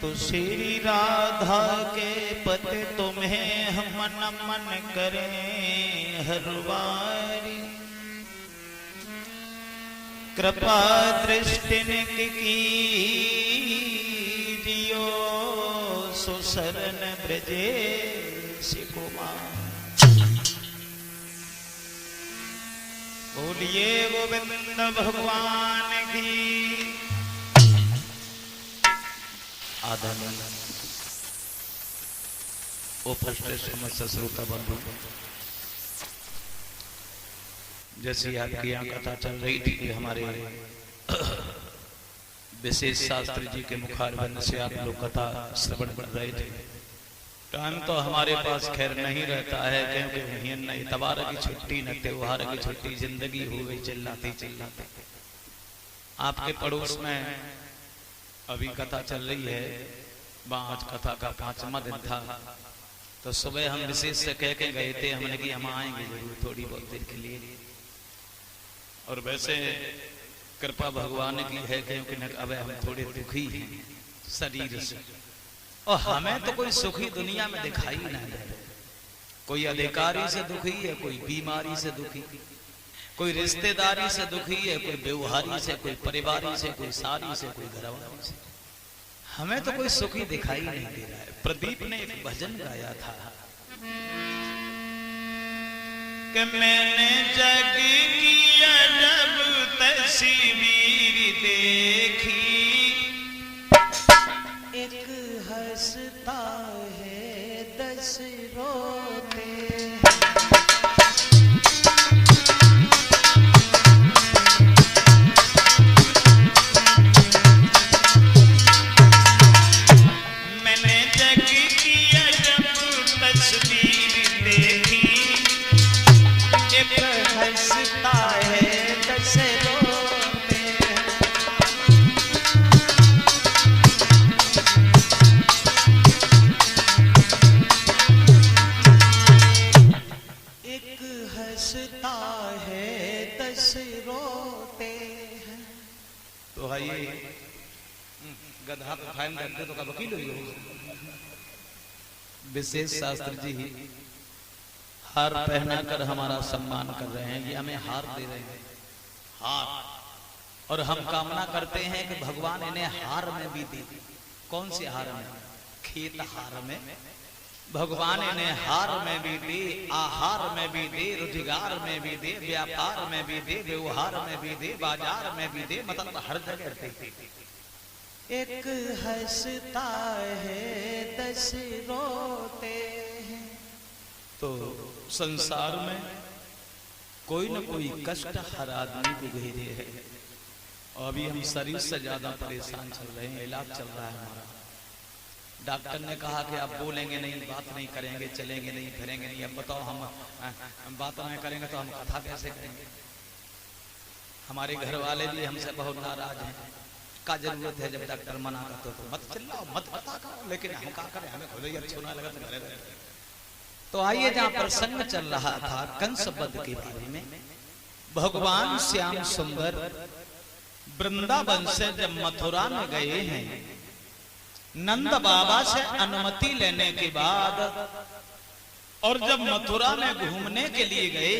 तो श्री राधा के पति तुम्हें हम नमन करें हर बारी। कृपा दृष्टि की दियो सुसरन ब्रजे कुमार। बोलिए गोविंद भगवान की। आदरणीय उपस्थित समस्त श्रोता बंधु, जैसी आपकी यहाँ कथा चल रही थी कि हमारे विशेष शास्त्री जी के मुखारबंद से आप लोग कथा श्रवण कर रहे थे। टाइम तो हमारे पास खैर नहीं रहता है, क्योंकि न इतवार की छुट्टी न त्योहार की छुट्टी, जिंदगी हो गई चिल्लाते चिल्लाते। आपके पड़ोस में अभी कथा चल रही है, आज कथा का 5वां दिन था, तो सुबह हम विशेष से कह के गए थे, हमने कि हम आएंगे जरूर थोड़ी बहुत देर के लिए। और वैसे कृपा भगवान की है, क्योंकि अब हम थोड़े दुखी हैं शरीर से, और हमें तो कोई सुखी दुनिया में दिखाई नहीं दे। कोई अधिकारी से दुखी है, कोई बीमारी से दुखी, कोई रिश्तेदारी से दुखी है, कोई व्यवहारी से, कोई परिवारी से, कोई सारी से, कोई घरवाली से। हमें तो कोई सुखी दिखाई नहीं दे रहा है। प्रदीप ने एक भजन गाया था कि मैंने जग की अजब तस्वीर देखी, एक हंसता है 10 रोते। मैंने जग की अजब तस्वीर देखी, एक हंसता है 10 रोते। एक हंसता है 10 रोते हैं। तो आइए गधा पे फाइन रख दे तो का वकील हुई हो। विशेष शास्त्री जी हार पहना कर हमारा सम्मान कर रहे हैं, ये हमें हार दे रहे हैं, हार। और हम कामना करते हैं कि भगवान इन्हें हार में भी दे। कौन से हार में? खेत हार में। भगवान इन्हें हार में भी दे, आहार में भी दे, रोजगार में भी दे, व्यापार में भी दे, व्यवहार में भी दे, बाजार में भी दे, मतलब हर जगह दे। एक हंसता है 10 रोते हैं। तो संसार में कोई न कोई कष्ट हर आदमी को घेरे है। और अभी हम शरीर से ज्यादा परेशान चल रहे हैं, इलाज चल रहा है हमारा। डॉक्टर ने कहा कि आप बोलेंगे नहीं, बात नहीं करेंगे, चलेंगे नहीं, फिरेंगे नहीं। अब बताओ हम बात नहीं करेंगे तो हम कथा कैसे करेंगे? हमारे घर वाले भी हमसे बहुत नाराज हैं। का जरूरत है जब डॉक्टर मना करते तो मत चिल्लाओ, मत बता करो, लेकिन हम क्या करें, हमें खुद ही अच्छा ना लगा तो घरे रहे। तो आइए जहाँ प्रसंग चल रहा था कंस वध के बारे में, भगवान श्याम सुंदर वृंदावन से जब मथुरा में गए हैं, नंद बाबा से अनुमति लेने के बाद, और जब मथुरा में घूमने के लिए गए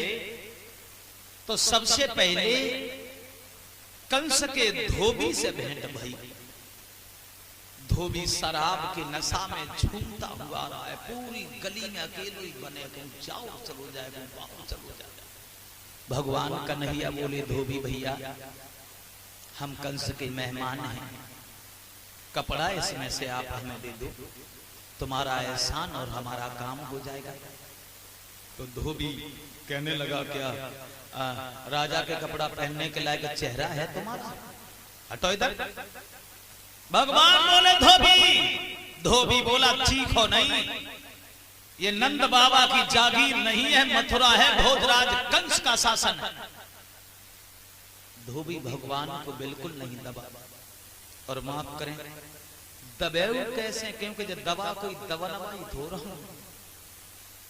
तो सबसे पहले कंस के धोबी से भेंट भई। धोबी शराब की नशा में झूमता हुआ रहा है, पूरी गली में अकेले ही बने, तुम जाओ चलो जाए, चलो जाए। भगवान कन्हैया बोले, धोबी भैया हम कंस के मेहमान हैं, कपड़ा इसमें से आप हमें दे दो, तुम्हारा एहसान और हमारा काम हो जाएगा। तो धोबी कहने लगा, क्या राजा के कपड़ा पहनने के लायक चेहरा है तुम्हारा? हटो इधर। भगवान बोले धोबी। धोबी बोला, चीखो नहीं, ये नंद बाबा की जागीर नहीं है, मथुरा है भोजराज कंस का शासन है। धोबी भगवान को बिल्कुल नहीं दबा। और माफ करें, दबेऊ कैसे? क्योंकि जब दबा कोई दबा नवाई धो रहा हूं।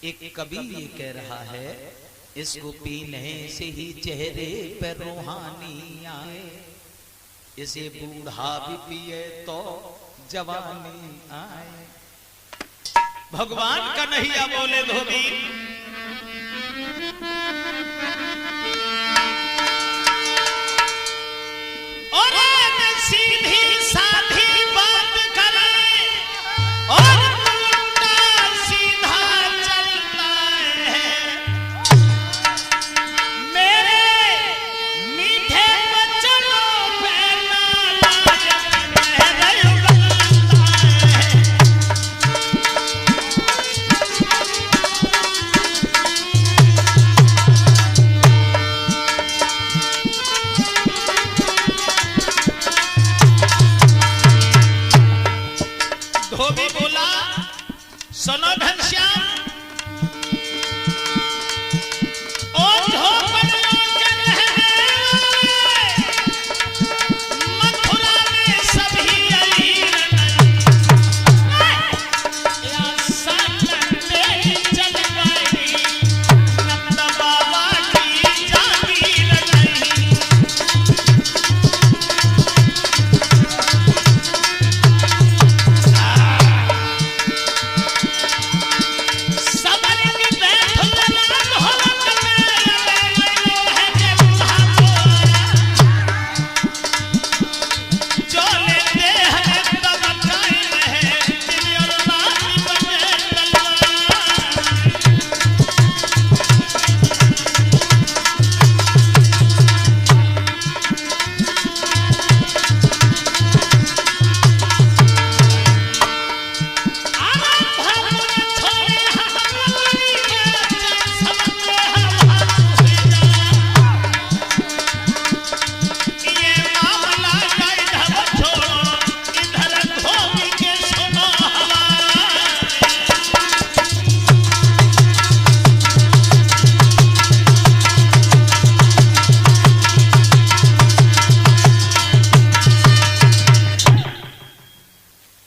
एक कवि ये कह रहा है, इसको पीने से ही चेहरे पर रूहानी आए, इसे बूढ़ा भी पिए तो जवानी आए। भगवान कन्हैया बोले धोबी और सीधी साधी बात करे और उल्टा सीधा चलता है। मेरे मीठे बच्चों पे धोबी बोला सुनो घनश्याम मथुरा में सभी चल गई नंद बाबा की जागीर नहीं।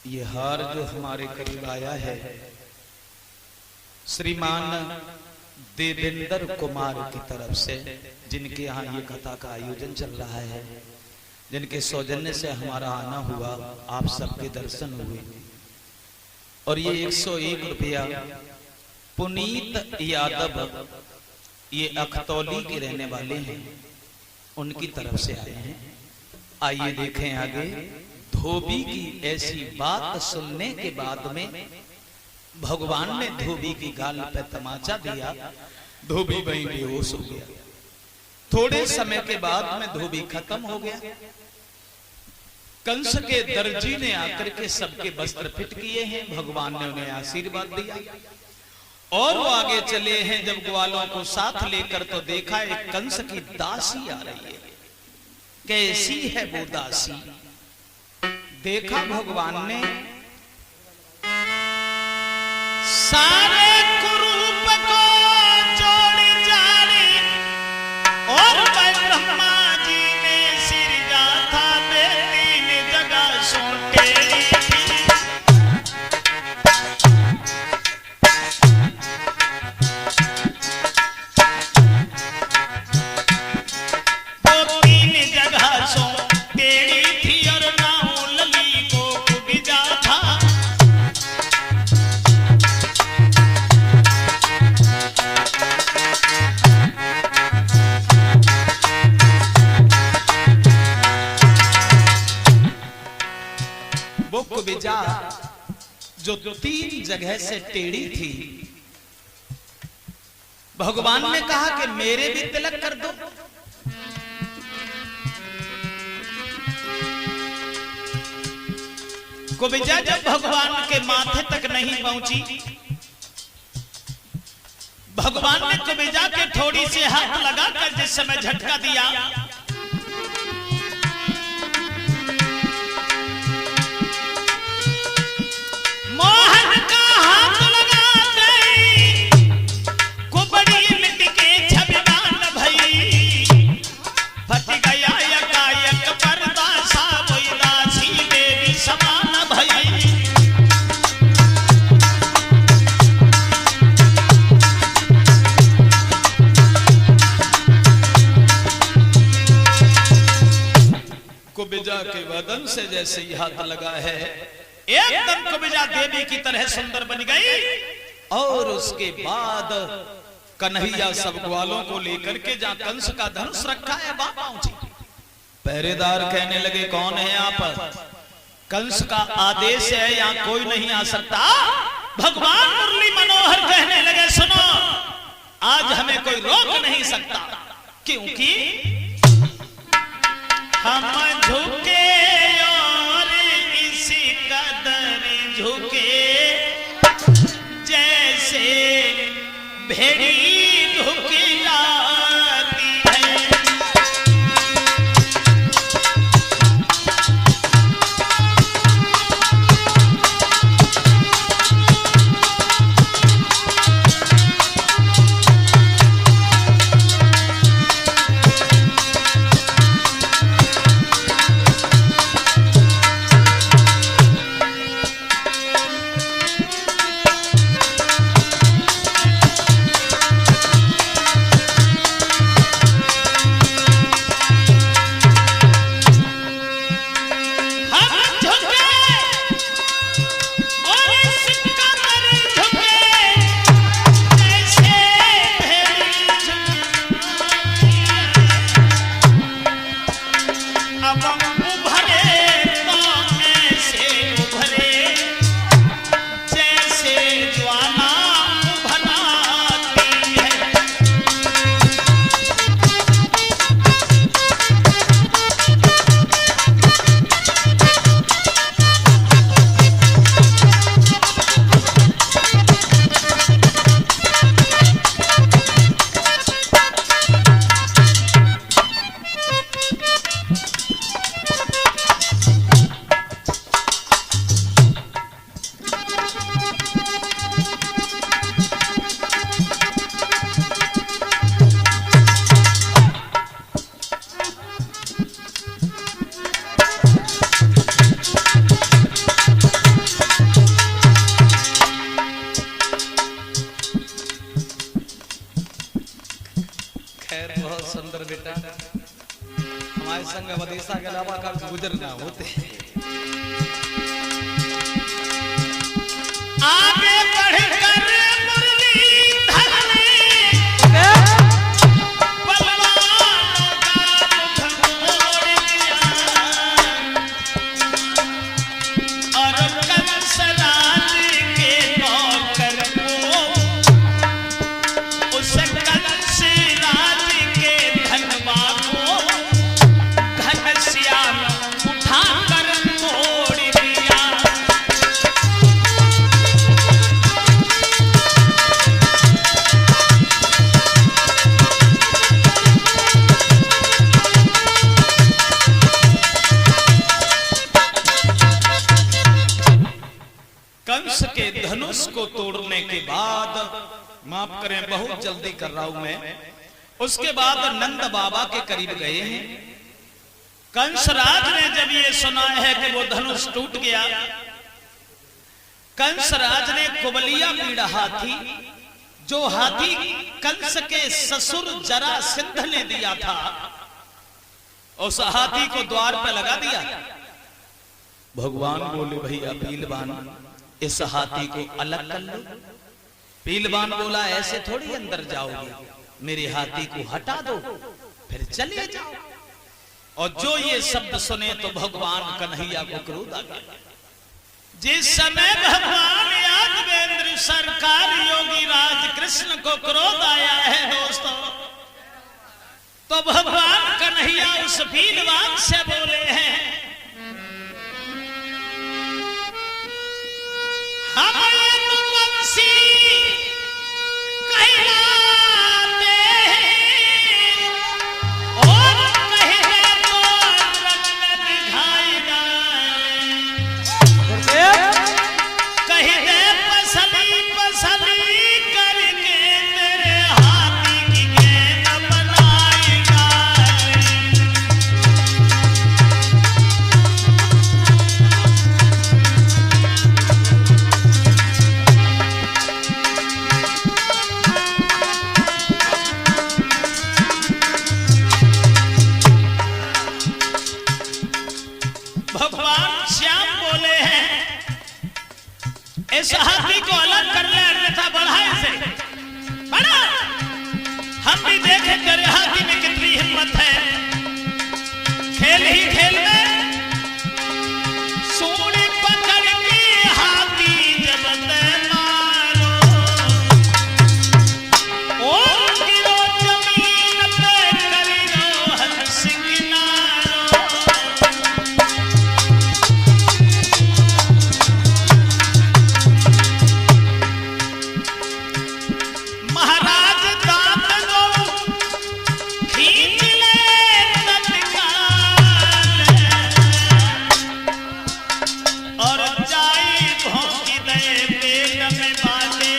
ये हार जो हमारे करीब आया है श्रीमान देवेंद्र कुमार की तरफ से, जिनके यहाँ ये कथा का आयोजन चल रहा है, जिनके सौजन्य से हमारा आना हुआ, आप सबके दर्शन हुए। और ये 101 रुपया पुनीत यादव, ये अखतौली के रहने वाले हैं, उनकी तरफ से आए हैं। आइए देखें आगे। धोबी की ऐसी बात सुनने के बाद में भगवान ने धोबी की गाल पे तमाचा दिया। धोबी वहीं बेहोश हो गया। थोड़े समय के बाद में धोबी खत्म हो गया। कंस के दर्जी ने आकर के सबके वस्त्र फिट किए हैं। भगवान ने उन्हें आशीर्वाद दिया और वो आगे चले हैं। जब ग्वालों को साथ लेकर तो देखा एक कंस की दासी आ रही है। कैसी है वो दासी? देखा भगवान ने सारे कुरूप को जोड़ी जारी और ब्रह्मा जी ने सिरजा था बेटी जगह सोटे। वो 3 जगह सो टेढ़ी थी और कुबिजा जो 3 जगह से टेढ़ी थी। भगवान ने कहा कि मेरे भी तिलक कर दो। कुबिजा जब भगवान के माथे तक नहीं पहुंची, भगवान ने कुबिजा के थोड़ी से हाथ लगाकर जिस समय झटका दिया, मोहन का हाथ लगाते को बड़ी मिट के छबिदान भई। फट गया यकायक पर्दा सा वही दासी देवी समान भई। कुबिजा के बदन से जैसे ही हाथ लगा है, एकदम कुब्जा देवी की तरह सुंदर बन गई। और उसके बाद कन्हैया सब ग्वालों को लेकर के जहां कंस का धनुष रखा है वहां पहुंचे। पहरेदार कहने लगे कौन है आप? कंस का आदेश है, यहां कोई नहीं आ सकता। भगवान मुरली मनोहर कहने लगे सुनो, आज हमें कोई रोक नहीं सकता, क्योंकि हम झुके और इसी कदर झुके जैसे भेड़ी झुक जाती है। के अलावा का गुजर ना होते आगे बढ़कर कंस के धनुष को तोड़ने के बाद, माफ करें बहुत जल्दी कर रहा हूं मैं, उसके बाद नंद बाबा के करीब गए हैं। कंसराज ने जब ये सुना है कि वो धनुष टूट गया, कंसराज ने कुबलिया पीड़ा हाथी, जो हाथी कंस के ससुर जरासंध ने दिया था, उस हाथी को द्वार पर लगा दिया। भगवान बोले भैया पीलवान इस हाथी को अलग कर लो। पीलवान बोला ऐसे थोड़ी अंदर जाओगे, मेरे हाथी को हटा दो फिर चले जाओ। और जो ये शब्द सुने तो भगवान कन्हैया को क्रोध आ गया। जिस समय भगवान यादवेंद्र सरकार योगी राज कृष्ण को क्रोध आया है दोस्तों, तो भगवान कन्हैया उस पीलवान से बोले हैं हमें तो वंशी कहलाते हैं और कहे तो रत्न दिखाई डाले, कहे दे पसली पसली करके तेरे हाथी की गेंद बनाई डाले। इस हाथी को अलग कर ले, अन्यथा बढ़ा इसे, बढ़ा। हम भी देखें तेरे हाथी में कितनी हिम्मत है। खेल ही खेल में सूंडी पकड़ के हाथी जब मारो, ओ गिरो जमीन पे करियो हंस किनारो। महाराज दांत दो खींच ले तत्काल, और जाई भौंकी दे पेट में बाले,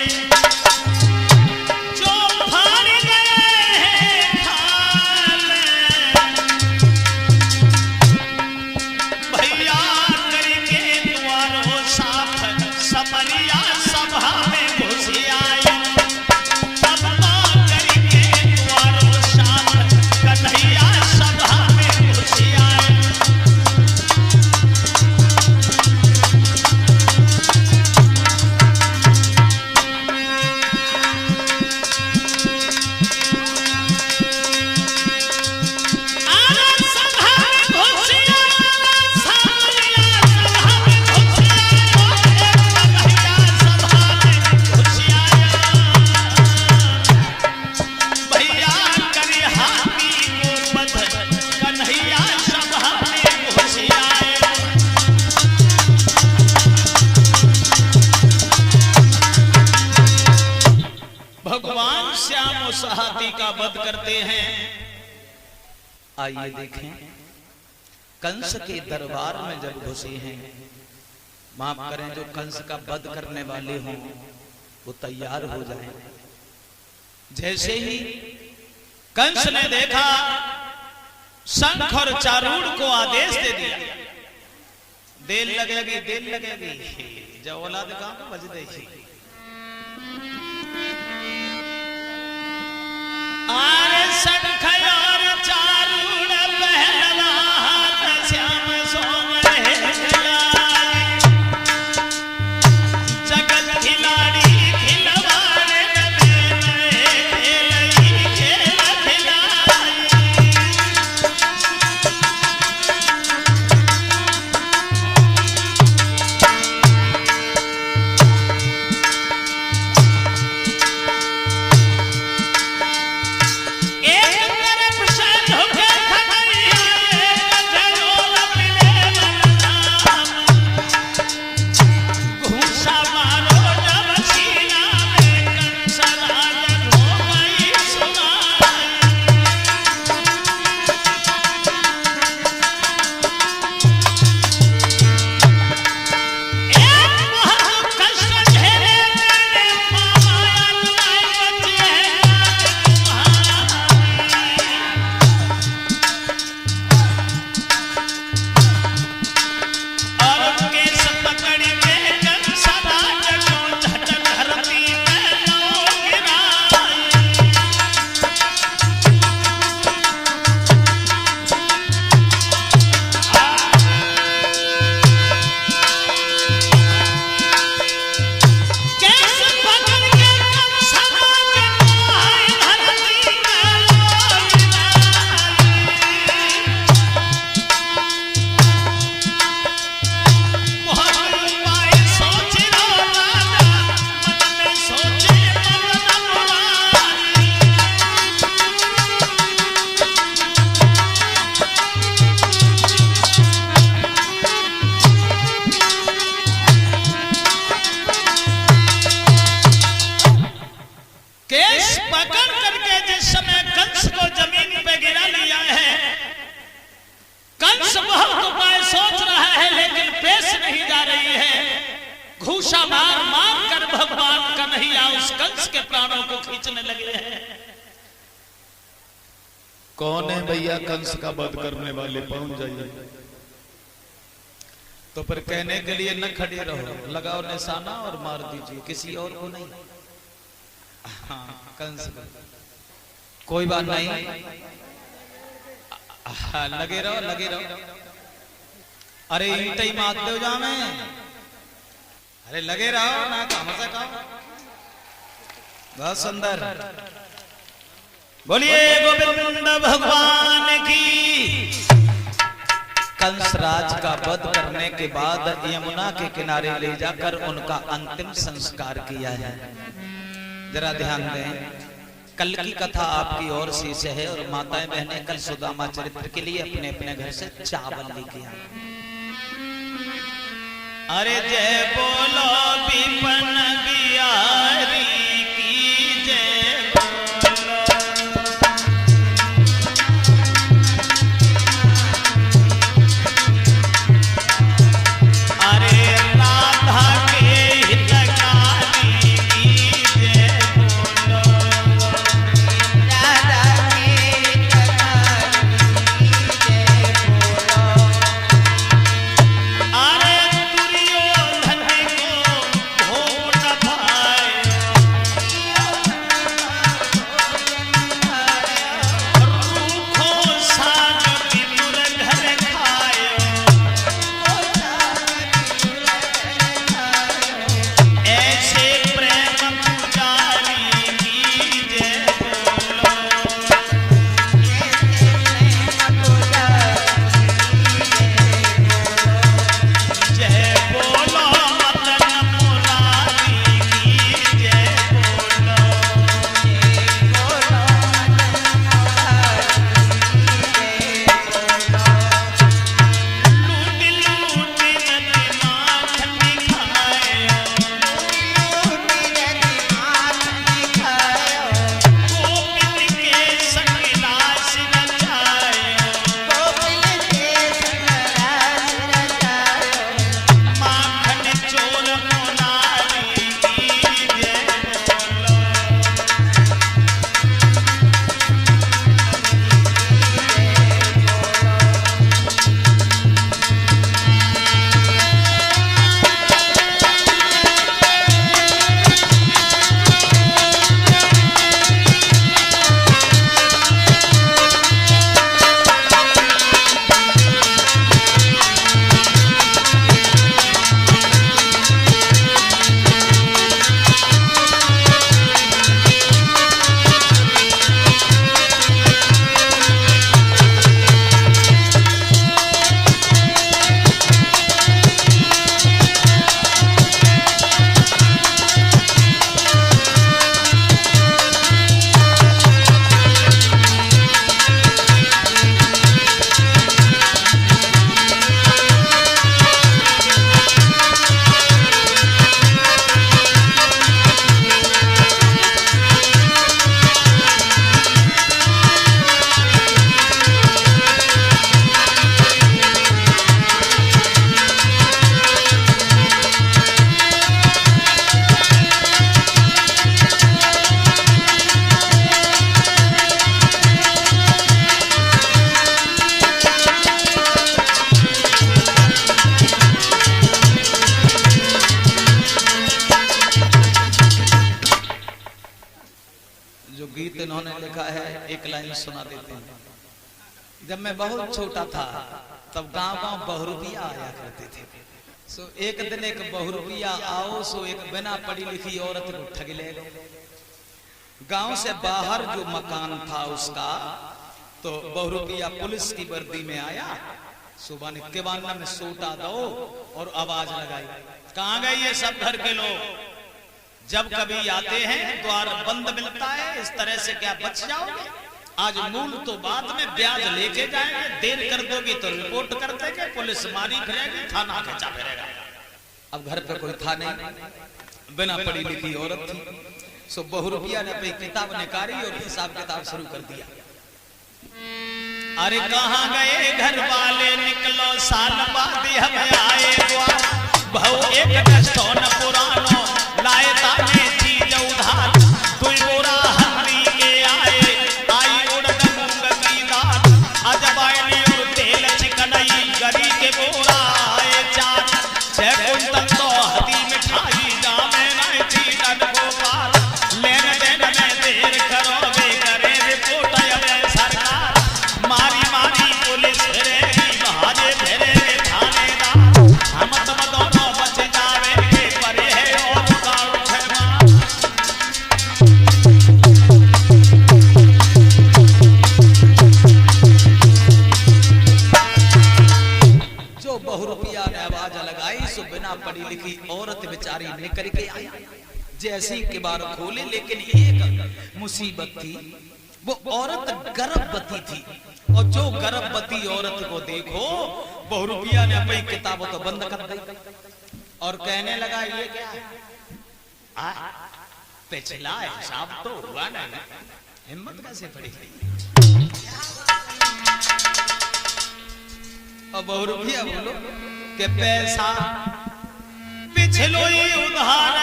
जो फाड़ गए हैं खाल। भैया करके द्वारों साफ, समरिया सभा में घुस आए। सब करके द्वारों साफ, कन्हैया सभा में घुस आए। भगवान श्याम उस हाथी का वध करते हैं। आइए देखें, कंस के दरबार में जब घुसे हैं, माफ करें जो कंस का वध करने वाले हों वो तैयार हो जाएं। जैसे ही कंस ने देखा, शंख और चारूढ़ को आदेश दे दिया, देर लगेगी देर लगेगी, जब औलाद काम बज देखी। आरे शंख और चारूढ़ पहलवा हाथ श्याम सोम लाए, जगत खिलाड़ी खिलवाड़े में खेल ही खेल खिलाए। घूसा मार मार कर भगवान कन्हैया उस कंस के प्राणों को खींचने लगे हैं। कौन है भैया कंस का वध करने वाले, पहुंच जाइए। तो फिर कहने के लिए न खड़े रहो, लगाओ निशाना और मार दीजिए, किसी और को नहीं। हाँ, कंस को कोई बात नहीं, लगे रहो लगे रहो। अरे ईंट ही मारते हो जामे, अरे लगे रहो ना, कहां से कहो। बहुत सुंदर। बोलिए गोविंद भगवान की। कंसराज का वध करने के बाद यमुना के किनारे ले जाकर उनका अंतिम संस्कार किया है। जरा ध्यान दें, कल की कथा आपकी ओर से है और माताएं बहनें कल सुदामा चरित्र के लिए अपने अपने घर से चावल लेके आए। अरे जय बोलो विपन बिहारी की जय बोलो। अरे राधा के हितकारी की जय बोलो। राधा के हितकारी की जय बोलो। अरे इन्होंने लिखा है, एक लाइन सुना देते हैं। जब मैं बहुत छोटा था तब गांव गांव बहुरूपिया आया करते थे। सो एक दिन एक बहुरूपिया आओ, सो एक बिना पढ़ी लिखी औरत को ठग ले गए। गांव से बाहर जो मकान था उसका, तो बहुरूपिया पुलिस की वर्दी में आया। सुबह ने किवाना में सोटा दो और आवाज लगाई, कहां गए ये सब घर के लोग? जब कभी आते हैं द्वार बंद मिलता है, इस तरह से क्या बच जाओगे? आज मूल तो बाद में ब्याज लेके जाएंगे, देर कर दोगी तो रिपोर्ट कर देंगे, पुलिस मारी फिरेगी, थाना खींचा फिरेगा। अब घर पे कोई था नहीं, बिना पढ़ी लिखी औरत थी। सो बहुरूपिया ने अपनी किताब निकाली और हिसाब किताब शुरू कर दिया। अरे कहां गए घर वाले, निकलो साल बाद हम आए द्वार। बहु एक दस्तों न पुरानो, लाए ताने चीज उधार। दुई बोरा हल्दी के आए, आई उड़द मूंग की दाल। अजवाइन और तेल चिकनई, गरी के बोरा आए चार। 6 कुंतल तो हदी मिठाई, जामे नहीं थी डन गोपाल। लेन देन में देर करोगे, करे रिपोर्ट अब सरकार। मारी मारी पुलिस फिरेगी, बहाजे फिरेगे थानेदार। हम तुम दोनों बच जावेंगे, पर पढ़ी लिखी औरत बेचारी निकल के आई, जैसी के बार खोले, लेकिन एक मुसीबत थी, वो औरत गर्भवती थी। और जो गर्भवती औरत को देखो, बहुरूपिया ने अपनी किताबों तो बंद कर दी और कहने लगा ये क्या है, पिछला हिसाब तो हुआ ना, हिम्मत कैसे पड़ी गई। और बहुरूपिया बोलो कि पैसा पिछलो ही उधार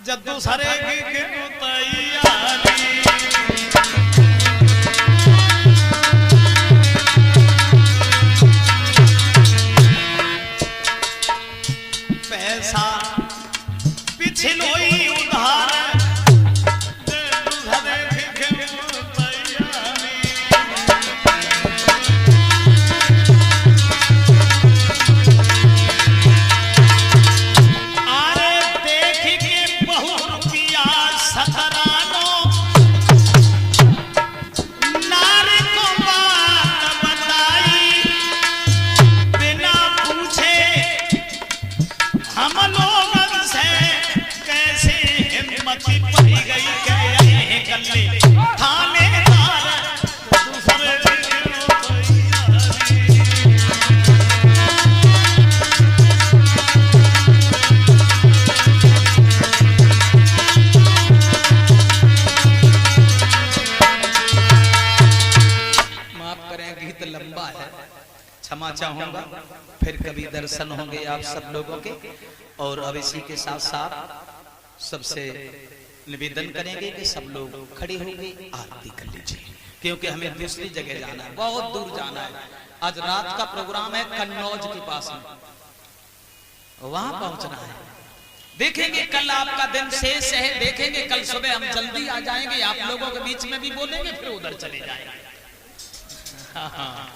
जद्दू सरे की तैयारी, पैसा पिछलो ही उधार क्षमा चाहूंगा, फिर कभी दर्शन होंगे आप सब लोगों के। और अब इसी के साथ साथ सबसे निवेदन करेंगे कि सब लोग खड़े होंगे, आरती कर लीजिए, क्योंकि हमें दूसरी जगह जाना है, बहुत दूर जाना है। आज रात का प्रोग्राम है कन्नौज के पास में, वहां पहुंचना है। देखेंगे कल आपका दिन शेष है, देखेंगे कल सुबह हम जल्दी आ जाएंगे, आप लोगों के बीच में भी बोलेंगे, फिर उधर चले जाएंगे। हाँ।